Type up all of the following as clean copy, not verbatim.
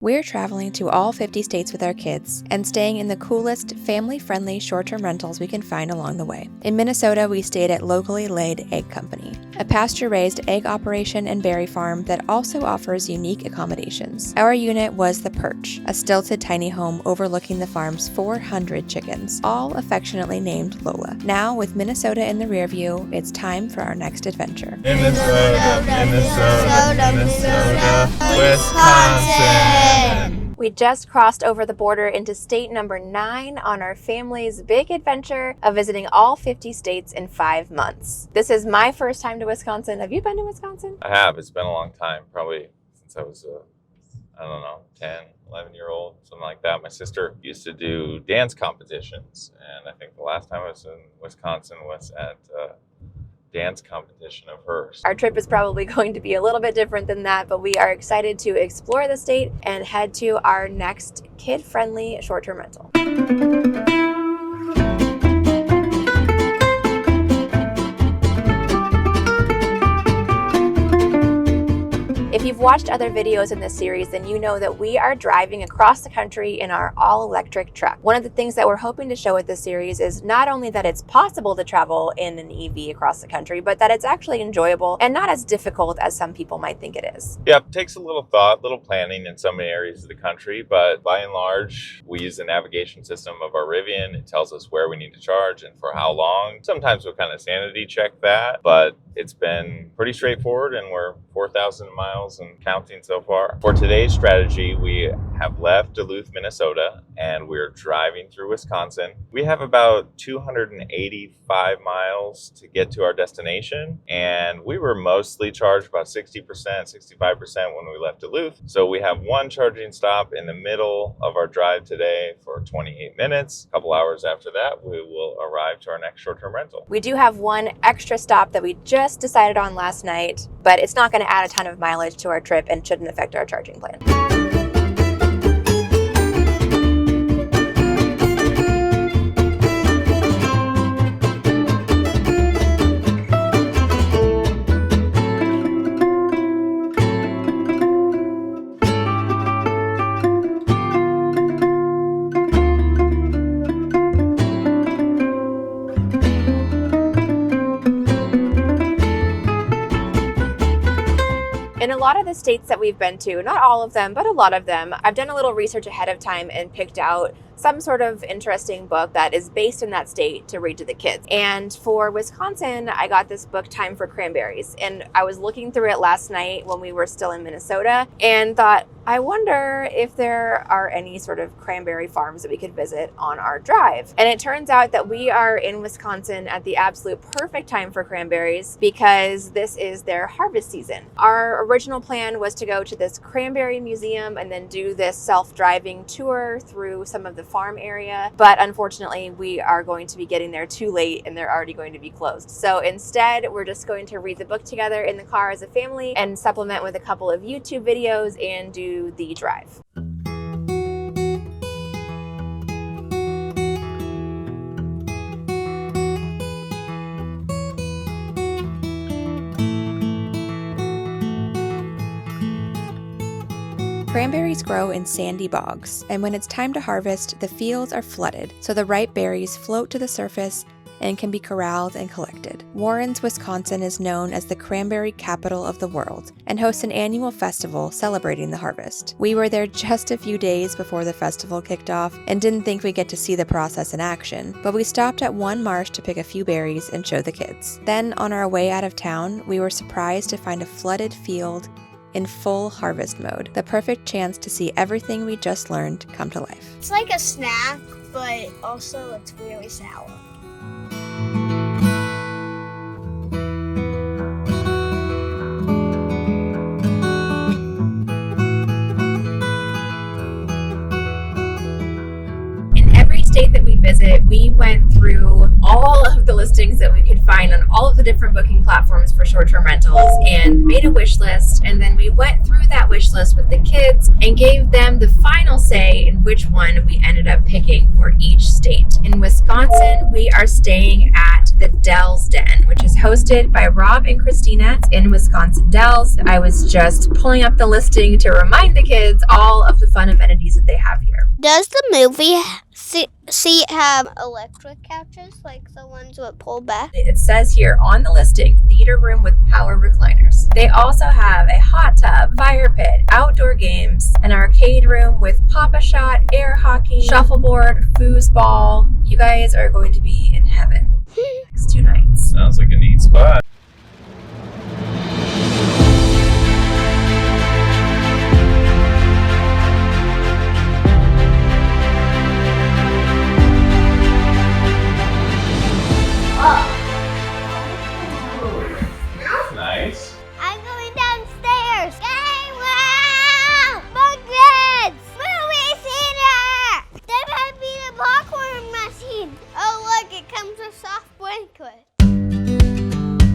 We're traveling to all 50 states with our kids and staying in the coolest, family-friendly short-term rentals we can find along the way. In Minnesota, we stayed at Locally Laid Egg Company, a pasture-raised egg operation and berry farm that also offers unique accommodations. Our unit was the Perch, a stilted tiny home overlooking the farm's 400 chickens, all affectionately named Lola. Now, with Minnesota in the rear view, it's time for our next adventure. Minnesota, Wisconsin. We just crossed over the border into state number 9 on our family's big adventure of visiting all 50 states in 5 months. This is my first time to Wisconsin. Have you been to Wisconsin? I have. It's been a long time, probably since I was, 10, 11-year-old, something like that. My sister used to do dance competitions, and I think the last time I was in Wisconsin was at dance competition of hers. Our trip is probably going to be a little bit different than that, but we are excited to explore the state and head to our next kid-friendly short-term rental. If you've watched other videos in this series, then you know that we are driving across the country in our all-electric truck. One of the things that we're hoping to show with this series is not only that it's possible to travel in an EV across the country, but that it's actually enjoyable and not as difficult as some people might think it is. Yeah, it takes a little thought, little planning in some areas of the country, but by and large, we use the navigation system of our Rivian. It tells us where we need to charge and for how long. Sometimes we'll kind of sanity check that, but it's been pretty straightforward, and we're 4,000 miles and counting so far. For today's strategy, we have left Duluth, Minnesota, and we're driving through Wisconsin. We have about 285 miles to get to our destination, and we were mostly charged about 60%, 65% when we left Duluth. So we have one charging stop in the middle of our drive today for 28 minutes. A couple hours after that, we will arrive to our next short-term rental. We do have one extra stop that we just decided on last night, but it's not going to add a ton of mileage to our trip and shouldn't affect our charging plan. In a lot of the states that we've been to, not all of them, but a lot of them, I've done a little research ahead of time and picked out some sort of interesting book that is based in that state to read to the kids. And for Wisconsin, I got this book, Time for Cranberries. And I was looking through it last night when we were still in Minnesota and thought, I wonder if there are any sort of cranberry farms that we could visit on our drive. And it turns out that we are in Wisconsin at the absolute perfect time for cranberries because this is their harvest season. Our original plan was to go to this cranberry museum and then do this self-driving tour through some of the farm area, but unfortunately we are going to be getting there too late and they're already going to be closed. So instead, we're just going to read the book together in the car as a family and supplement with a couple of YouTube videos and do the drive. Cranberries grow in sandy bogs, and when it's time to harvest, the fields are flooded, so the ripe berries float to the surface and can be corralled and collected. Warrens, Wisconsin is known as the cranberry capital of the world and hosts an annual festival celebrating the harvest. We were there just a few days before the festival kicked off and didn't think we'd get to see the process in action, but we stopped at one marsh to pick a few berries and show the kids. Then, on our way out of town, we were surprised to find a flooded field in full harvest mode, the perfect chance to see everything we just learned come to life. It's like a snack, but also it's really sour. In every state that we've visit, we went through all of the listings that we could find on all of the different booking platforms for short-term rentals and made a wish list. And then we went through that wish list with the kids and gave them the final say in which one we ended up picking for each state. In Wisconsin, we are staying at the Dells Den, which is hosted by Rob and Kristina in Wisconsin Dells. I was just pulling up the listing to remind the kids all of the fun amenities that they have here. Does the movie seat have electric couches like the ones that pull back? It says here on the listing, theater room with power recliners. They also have a hot tub, fire pit, outdoor games, an arcade room with pop-a-shot, air hockey, shuffleboard, foosball. You guys are going to be in heaven next 2 nights. Sounds like a neat spot. Nice. I'm going downstairs. Yay! Wow! Buckets! Movie theater! There might be the popcorn machine. Oh look, it comes with soft blanket.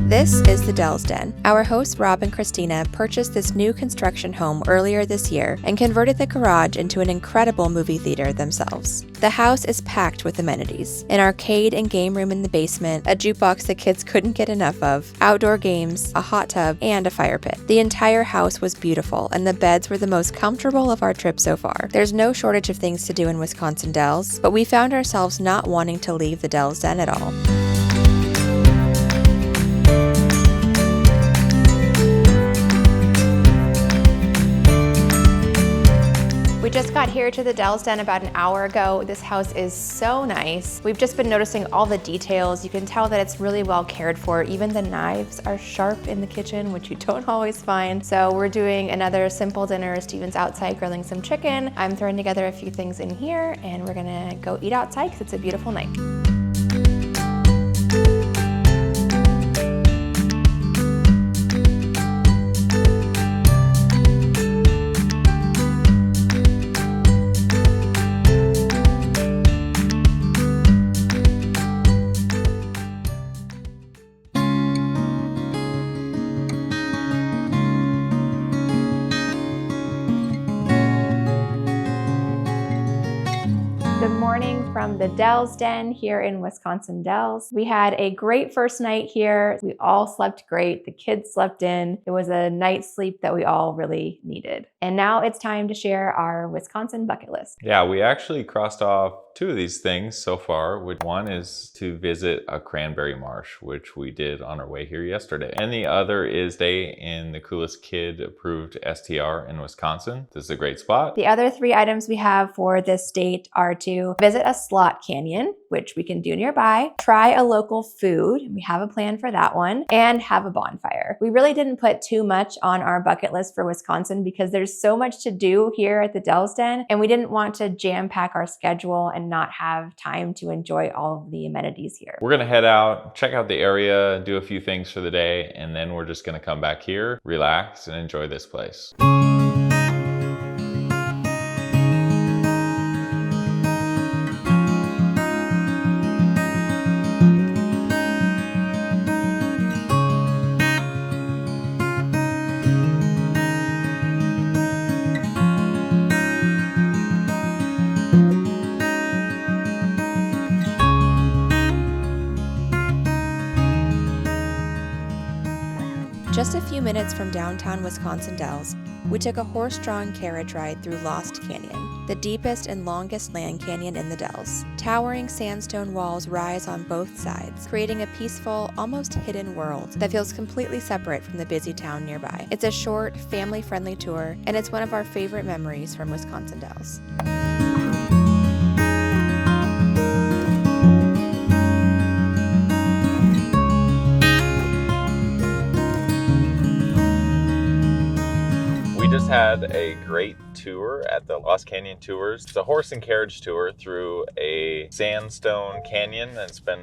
This is the Dells Den. Our hosts Rob and Kristina purchased this new construction home earlier this year and converted the garage into an incredible movie theater themselves. The house is packed with amenities: an arcade and game room in the basement, a jukebox the kids couldn't get enough of, outdoor games, a hot tub, and a fire pit. The entire house was beautiful, and the beds were the most comfortable of our trip so far. There's no shortage of things to do in Wisconsin Dells, but we found ourselves not wanting to leave the Dells Den at all. We just got here to the Dells Den about an hour ago. This house is so nice. We've just been noticing all the details. You can tell that it's really well cared for. Even the knives are sharp in the kitchen, which you don't always find. So we're doing another simple dinner. Steven's outside grilling some chicken. I'm throwing together a few things in here, and we're gonna go eat outside because it's a beautiful night. Good morning from the Dells Den here in Wisconsin Dells. We had a great first night here. We all slept great. The kids slept in. It was a night's sleep that we all really needed. And now it's time to share our Wisconsin bucket list. Yeah, we actually crossed off 2 of these things so far. One is to visit a cranberry marsh, which we did on our way here yesterday. And the other is stay in the coolest kid approved STR in Wisconsin. This is a great spot. The other 3 items we have for this state are to visit a slot canyon, which we can do nearby, try a local food, we have a plan for that one, and have a bonfire. We really didn't put too much on our bucket list for Wisconsin because there's so much to do here at the Dells Den, and we didn't want to jam pack our schedule and not have time to enjoy all of the amenities here. We're gonna head out, check out the area, do a few things for the day, and then we're just gonna come back here, relax, and enjoy this place. Just a few minutes from downtown Wisconsin Dells, we took a horse-drawn carriage ride through Lost Canyon, the deepest and longest land canyon in the Dells. Towering sandstone walls rise on both sides, creating a peaceful, almost hidden world that feels completely separate from the busy town nearby. It's a short, family-friendly tour, and it's one of our favorite memories from Wisconsin Dells. We just had a great tour at the Lost Canyon Tours. It's a horse and carriage tour through a sandstone canyon that's been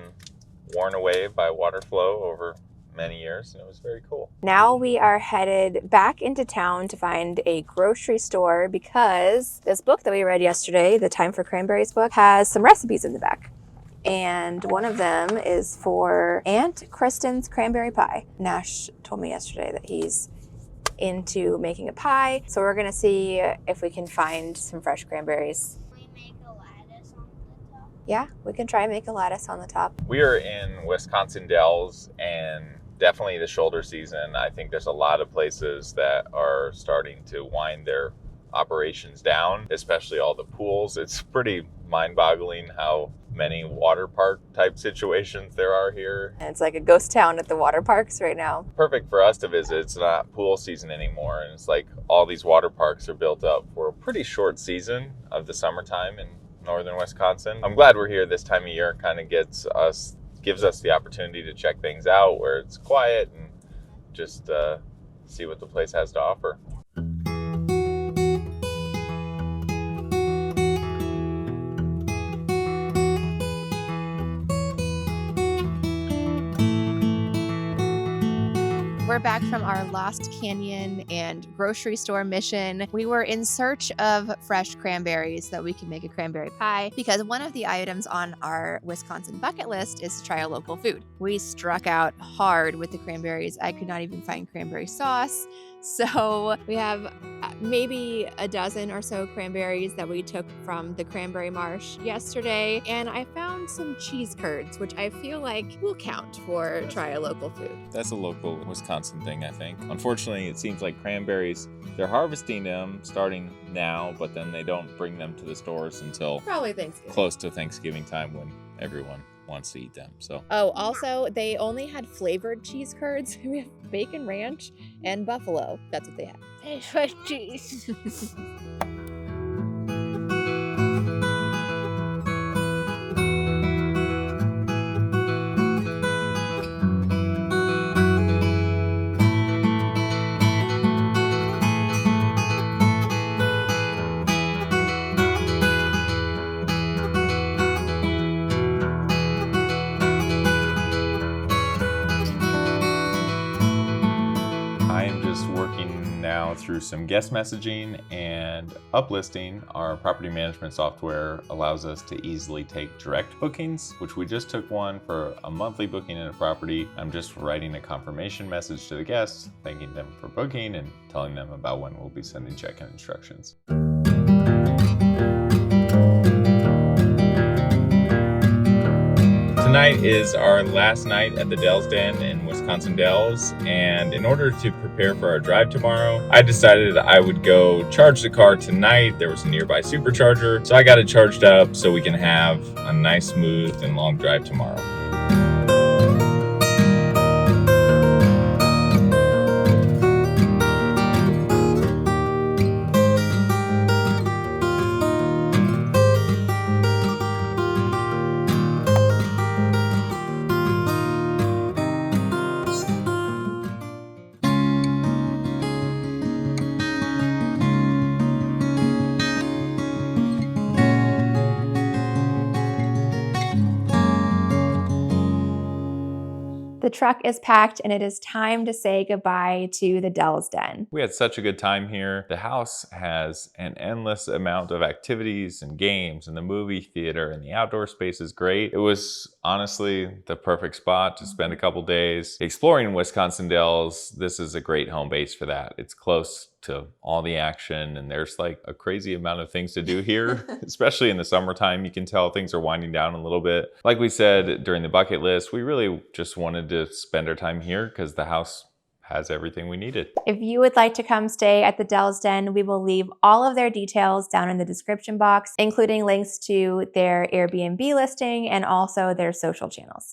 worn away by water flow over many years, and it was very cool. Now we are headed back into town to find a grocery store because this book that we read yesterday, the Time for Cranberries book, has some recipes in the back. And one of them is for Aunt Kristen's cranberry pie. Nash told me yesterday that he's into making a pie. So we're gonna see if we can find some fresh cranberries. Can we make a lattice on the top? Yeah, we can try and make a lattice on the top. We are in Wisconsin Dells, and definitely the shoulder season. I think there's a lot of places that are starting to wind their operations down, especially all the pools. It's pretty mind-boggling how many water park type situations there are here. And it's like a ghost town at the water parks right now. Perfect for us to visit. It's not pool season anymore, and it's like all these water parks are built up for a pretty short season of the summertime in northern Wisconsin. I'm glad we're here this time of year. Kind of gives us the opportunity to check things out where it's quiet and just see what the place has to offer. We're back from our Lost Canyon and grocery store mission. We were in search of fresh cranberries so that we could make a cranberry pie because one of the items on our Wisconsin bucket list is to try a local food. We struck out hard with the cranberries. I could not even find cranberry sauce. So we have maybe a dozen or so cranberries that we took from the cranberry marsh yesterday. And I found some cheese curds, which I feel like will count for try a local food. That's a local Wisconsin thing, I think. Unfortunately, it seems like cranberries, they're harvesting them starting now, but then they don't bring them to the stores until Probably Thanksgiving. close to Thanksgiving time when everyone wants to eat them. So Oh, also, they only had flavored cheese curds. We have bacon ranch and buffalo. That's what they had. It's fresh cheese. I am just working now through some guest messaging, and Uplisting, our property management software, allows us to easily take direct bookings, which we just took one for a monthly booking in a property. I'm just writing a confirmation message to the guests, thanking them for booking and telling them about when we'll be sending check-in instructions. Tonight is our last night at the Dells Den in Wisconsin Dells, and in order to prepare for our drive tomorrow, I decided I would go charge the car tonight. There was a nearby supercharger, so I got it charged up so we can have a nice, smooth, and long drive tomorrow. The truck is packed and it is time to say goodbye to the Dells Den. We had such a good time here. The house has an endless amount of activities and games, and the movie theater and the outdoor space is great. It was honestly the perfect spot to spend a couple days exploring Wisconsin Dells. This is a great home base for that. It's close to all the action, and there's like a crazy amount of things to do here, especially in the summertime. You can tell things are winding down a little bit. Like we said during the bucket list, we really just wanted to spend our time here because the house has everything we needed. If you would like to come stay at the Dells Den, we will leave all of their details down in the description box, including links to their Airbnb listing and also their social channels.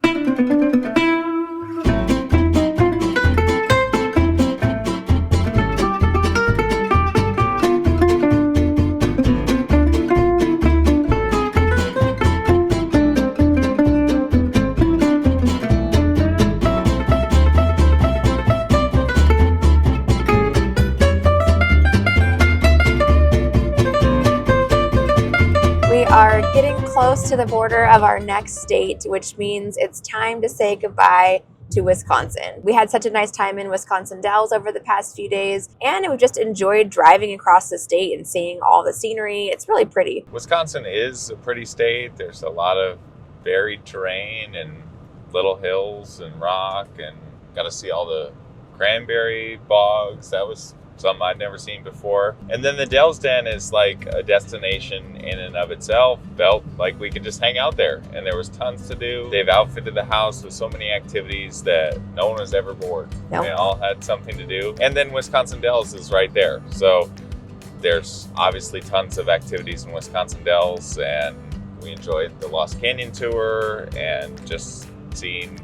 Are getting close to the border of our next state, which means it's time to say goodbye to Wisconsin. We had such a nice time in Wisconsin Dells over the past few days, and we just enjoyed driving across the state and seeing all the scenery. It's really pretty. Wisconsin is a pretty state. There's a lot of varied terrain and little hills and rock, and got to see all the cranberry bogs. That was something I'd never seen before. And then the Dell's Den is like a destination in and of itself. Felt like we could just hang out there, and there was tons to do. They've outfitted the house with so many activities that no one was ever bored. Nope. They all had something to do. And then Wisconsin Dells is right there. So there's obviously tons of activities in Wisconsin Dells, and we enjoyed the Lost Canyon tour and just seeing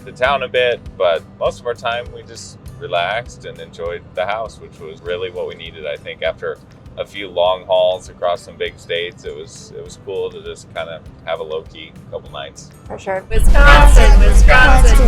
the town a bit, but most of our time we just relaxed and enjoyed the house, which was really what we needed. I think after a few long hauls across some big states, it was cool to just kind of have a low-key couple nights. For sure. Wisconsin, Wisconsin, Wisconsin.